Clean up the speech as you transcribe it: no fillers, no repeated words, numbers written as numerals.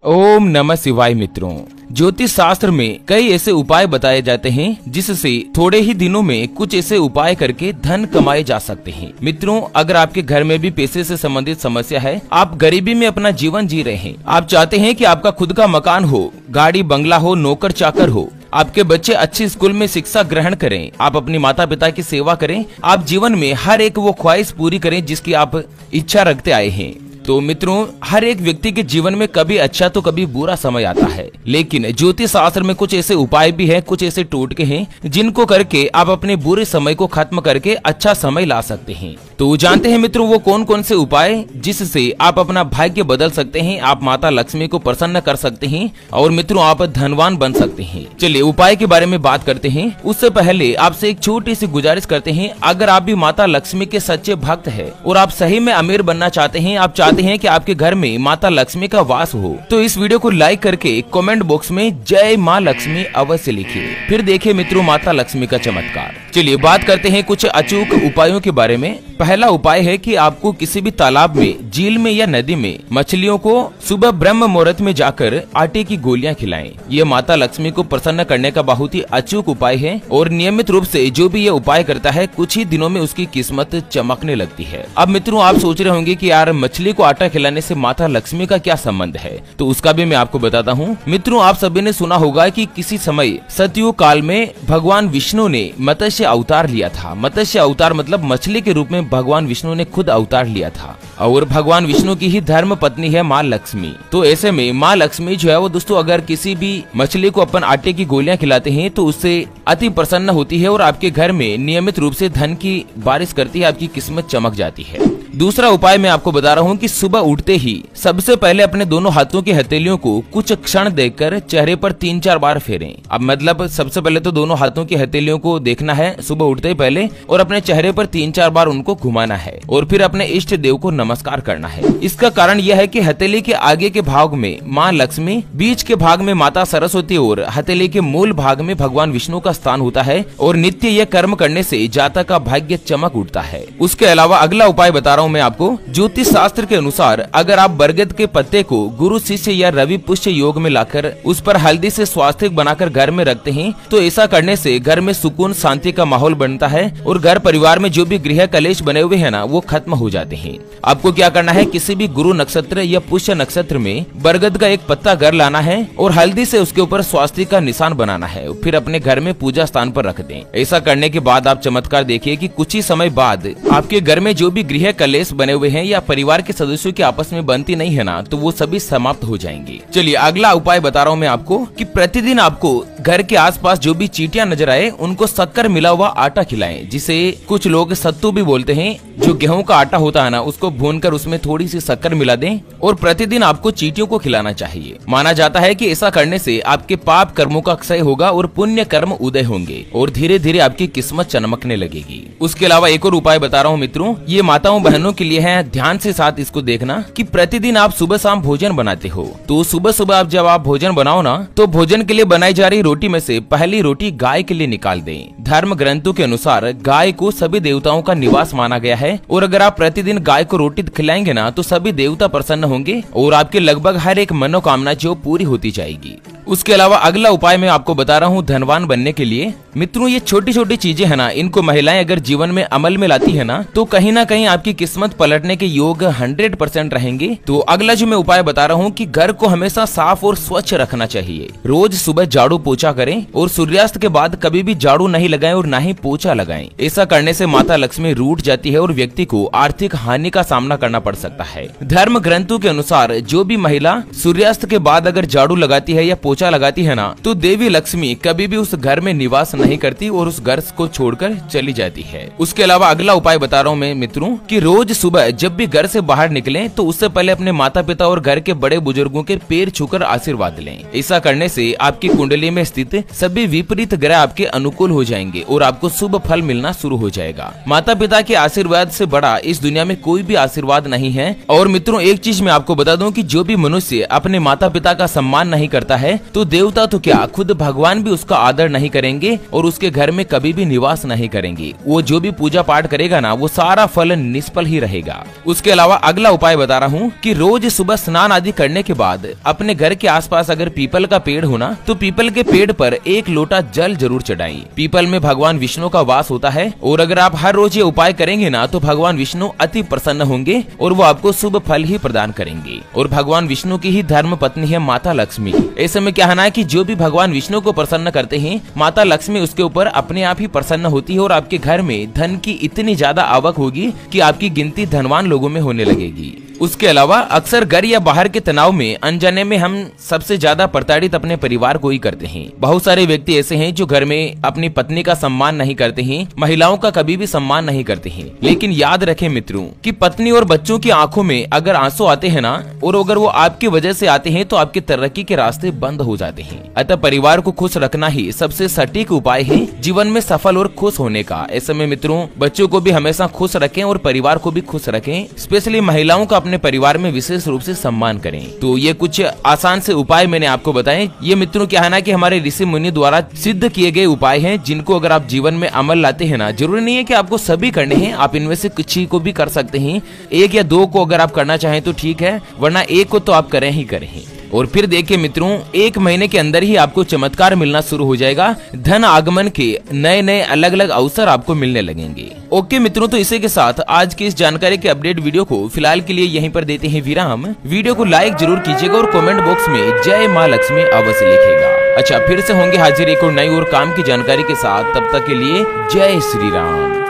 ओम नमः शिवाय। मित्रों, ज्योतिष शास्त्र में कई ऐसे उपाय बताए जाते हैं जिससे थोड़े ही दिनों में कुछ ऐसे उपाय करके धन कमाए जा सकते हैं। मित्रों, अगर आपके घर में भी पैसे से संबंधित समस्या है, आप गरीबी में अपना जीवन जी रहे हैं, आप चाहते हैं कि आपका खुद का मकान हो, गाड़ी बंगला हो, नौकर चाकर हो, आपके बच्चे अच्छी स्कूल में शिक्षा ग्रहण करें, आप अपनी माता पिता की सेवा करें, आप जीवन में हर एक वो ख्वाहिश पूरी करें जिसकी आप इच्छा रखते आए हैं। तो मित्रों, हर एक व्यक्ति के जीवन में कभी अच्छा तो कभी बुरा समय आता है, लेकिन ज्योतिष शास्त्र में कुछ ऐसे उपाय भी हैं, कुछ ऐसे टोटके हैं जिनको करके आप अपने बुरे समय को खत्म करके अच्छा समय ला सकते हैं। तो जानते हैं मित्रों वो कौन कौन से उपाय जिससे आप अपना भाग्य बदल सकते हैं, आप माता लक्ष्मी को प्रसन्न कर सकते हैं और मित्रों आप धनवान बन सकते हैं। चलिए उपाय के बारे में बात करते हैं। उससे पहले आपसे एक छोटी सी गुजारिश करते हैं, अगर आप भी माता लक्ष्मी के सच्चे भक्त हैं और आप सही में अमीर बनना चाहते हैं, आप चाहते हैं कि आपके घर में माता लक्ष्मी का वास हो, तो इस वीडियो को लाइक करके कमेंट बॉक्स में जय माँ लक्ष्मी अवश्य लिखिए, फिर देखिए मित्रों माता लक्ष्मी का चमत्कार। चलिए बात करते हैं कुछ अचूक उपायों के बारे में। पहला उपाय है कि आपको किसी भी तालाब में, झील में या नदी में मछलियों को सुबह ब्रह्म मुहूर्त में जाकर आटे की गोलियां खिलाएं। ये माता लक्ष्मी को प्रसन्न करने का बहुत ही अचूक उपाय है और नियमित रूप से जो भी ये उपाय करता है कुछ ही दिनों में उसकी किस्मत चमकने लगती है। अब मित्रों आप सोच रहे होंगे कि यार मछली को आटा खिलाने से माता लक्ष्मी का क्या संबंध है, तो उसका भी मैं आपको बताता हूँ। मित्रों आप सभी ने सुना होगा कि किसी समय सतयुग काल में भगवान विष्णु ने मत्स्य अवतार लिया था। मत्स्य अवतार मतलब मछली के रूप में भगवान विष्णु ने खुद अवतार लिया था और भगवान विष्णु की ही धर्म पत्नी है माँ लक्ष्मी। तो ऐसे में माँ लक्ष्मी जो है वो दोस्तों अगर किसी भी मछली को अपन आटे की गोलियां खिलाते हैं तो उससे अति प्रसन्न होती है और आपके घर में नियमित रूप से धन की बारिश करती है, आपकी किस्मत चमक जाती है। दूसरा उपाय मैं आपको बता रहा हूँ कि सुबह उठते ही सबसे पहले अपने दोनों हाथों की हथेलियों को कुछ क्षण देखकर चेहरे पर 3-4 बार फेरें। अब मतलब सबसे पहले तो दोनों हाथों की हथेलियों को देखना है सुबह उठते ही पहले और अपने चेहरे पर 3-4 बार उनको घुमाना है और फिर अपने इष्ट देव को नमस्कार करना है। इसका कारण यह है कि हथेली के आगे के भाग में माँ लक्ष्मी, बीच के भाग में माता सरस्वती और हथेली के मूल भाग में भगवान विष्णु का स्थान होता है और नित्य यह कर्म करने से जातक का भाग्य चमक उठता है। उसके अलावा अगला उपाय बता रहा हूँ मैं आपको। ज्योतिष शास्त्र के अनुसार अगर आप बरगद के पत्ते को गुरु शिष्य या रवि पुष्य योग में लाकर उस पर हल्दी से स्वास्तिक बनाकर घर में रखते हैं तो ऐसा करने से घर में सुकून शांति का माहौल बनता है और घर परिवार में जो भी गृह कलेश बने हुए हैं ना वो खत्म हो जाते हैं। आपको क्या करना है, किसी भी गुरु नक्षत्र या पुष्य नक्षत्र में बरगद का एक पत्ता घर लाना है और हल्दी से उसके ऊपर स्वास्तिक का निशान बनाना है, फिर अपने घर में पूजा स्थान पर रख दें। ऐसा करने के बाद आप चमत्कार देखिए कि कुछ ही समय बाद आपके घर में जो भी गृह कलेश बने हुए हैं या परिवार के सदस्यों की आपस में बनती नहीं है ना तो वो सभी समाप्त हो जाएंगे। चलिए अगला उपाय बता रहा हूँ मैं आपको कि प्रतिदिन आपको घर के आसपास जो भी चींटियां नजर आए उनको शक्कर मिला हुआ आटा खिलाएं, जिसे कुछ लोग सत्तू भी बोलते हैं। जो गेहूं का आटा होता है ना उसको भूनकर उसमें थोड़ी सी शक्कर मिला दें और प्रतिदिन आपको चींटियों को खिलाना चाहिए। माना जाता है कि ऐसा करने से आपके पाप कर्मों का क्षय होगा और पुण्य कर्म उदय होंगे और धीरे धीरे आपकी किस्मत चमकने लगेगी। उसके अलावा एक और उपाय बता रहा हूँ मित्रों, ये माताओं बहनों के लिए है, ध्यान से साथ इसको देखना कि प्रतिदिन आप सुबह शाम भोजन बनाते हो तो सुबह सुबह आप जब आप भोजन बनाओ ना तो भोजन के लिए बनाई जा रही रोटी में से पहली रोटी गाय के लिए निकाल दें। धर्म ग्रंथों के अनुसार गाय को सभी देवताओं का निवास माना गया है और अगर आप प्रतिदिन गाय को रोटी खिलाएंगे ना तो सभी देवता प्रसन्न होंगे और आपके लगभग हर एक मनोकामना जो पूरी होती जाएगी। उसके अलावा अगला उपाय मैं आपको बता रहा हूँ धनवान बनने के लिए। मित्रों ये छोटी छोटी चीजें है ना, इनको महिलाएं अगर जीवन में अमल में लाती है ना तो कहीं ना कहीं आपकी किस्मत पलटने के योग 100% रहेंगे। तो अगला जो मैं उपाय बता रहा हूँ कि घर को हमेशा साफ और स्वच्छ रखना चाहिए। रोज सुबह झाड़ू पोछा करें और सूर्यास्त के बाद कभी भी झाड़ू नहीं लगाएं और ना ही पोछा लगाएं। ऐसा करने से माता लक्ष्मी रूठ जाती है और व्यक्ति को आर्थिक हानि का सामना करना पड़ सकता है। धर्म ग्रंथों के अनुसार जो भी महिला सूर्यास्त के बाद अगर झाड़ू लगाती है या पोछा लगाती है ना तो देवी लक्ष्मी कभी भी उस घर में निवास नहीं करती और उस घर को छोड़कर चली जाती है। उसके अलावा अगला उपाय बता रहा हूँ मैं मित्रों कि रोज सुबह जब भी घर से बाहर निकलें तो उससे पहले अपने माता पिता और घर के बड़े बुजुर्गों के पैर छूकर आशीर्वाद लें। ऐसा करने से आपकी कुंडली में स्थित सभी विपरीत ग्रह आपके अनुकूल हो जाएंगे और आपको शुभ फल मिलना शुरू हो जाएगा। माता पिता के आशीर्वाद से बड़ा इस दुनिया में कोई भी आशीर्वाद नहीं है। और मित्रों एक चीज मैं आपको बता दूं कि जो भी मनुष्य अपने माता पिता का सम्मान नहीं करता है तो देवता तो क्या, खुद भगवान भी उसका आदर नहीं करेंगे और उसके घर में कभी भी निवास नहीं करेंगे। वो जो भी पूजा पाठ करेगा ना, वो सारा फल निष्फल ही रहेगा। उसके अलावा अगला उपाय बता रहा हूँ कि रोज सुबह स्नान आदि करने के बाद अपने घर के आसपास अगर पीपल का पेड़ हो ना, तो पीपल के पेड़ पर 1 लोटा जल जरूर चढ़ाएं। पीपल में भगवान विष्णु का वास होता है और अगर आप हर रोज ये उपाय करेंगे ना, तो भगवान विष्णु अति प्रसन्न होंगे और वो आपको शुभ फल ही प्रदान करेंगे। और भगवान विष्णु की ही धर्म पत्नी है माता लक्ष्मी। ऐसे में क्या है कि जो भी भगवान विष्णु को प्रसन्न करते हैं, माता लक्ष्मी उसके ऊपर अपने आप ही प्रसन्न होती है और आपके घर में धन की इतनी ज्यादा आवक होगी कि आपकी गिनती धनवान लोगों में होने लगेगी। उसके अलावा अक्सर घर या बाहर के तनाव में अनजाने में हम सबसे ज्यादा प्रताड़ित अपने परिवार को ही करते हैं। बहुत सारे व्यक्ति ऐसे हैं जो घर में अपनी पत्नी का सम्मान नहीं करते हैं, महिलाओं का कभी भी सम्मान नहीं करते हैं। लेकिन याद रखें मित्रों कि पत्नी और बच्चों की आंखों में अगर आंसू आते हैं ना, और अगर वो आपकी वजह से आते हैं, तो आपकी तरक्की के रास्ते बंद हो जाते हैं। अतः परिवार को खुश रखना ही सबसे सटीक उपाय है जीवन में सफल और खुश होने का। ऐसे में मित्रों, बच्चों को भी हमेशा खुश रखें और परिवार को भी खुश रखें। स्पेशली महिलाओं का अपने परिवार में विशेष रूप से सम्मान करें। तो ये कुछ आसान से उपाय मैंने आपको बताए। ये मित्रों क्या है ना कि हमारे ऋषि मुनि द्वारा सिद्ध किए गए उपाय हैं, जिनको अगर आप जीवन में अमल लाते हैं ना, जरूरी नहीं है कि आपको सभी करने हैं, आप इनमें से कुछ ही को भी कर सकते हैं। 1 या 2 को अगर आप करना चाहें तो ठीक है, वरना 1 को तो आप करें ही करें। और फिर देखिए मित्रों, 1 महीने के अंदर ही आपको चमत्कार मिलना शुरू हो जाएगा। धन आगमन के नए नए अलग अलग अवसर आपको मिलने लगेंगे। ओके मित्रों, तो इसी के साथ आज की इस जानकारी के अपडेट वीडियो को फिलहाल के लिए यहीं पर देते हैं विराम। वीडियो को लाइक जरूर कीजिएगा और कमेंट बॉक्स में जय माँ लक्ष्मी अवश्य लिखिएगा। अच्छा, फिर से होंगे हाजिर एक और नई और काम की जानकारी के साथ। तब तक के लिए जय श्री राम।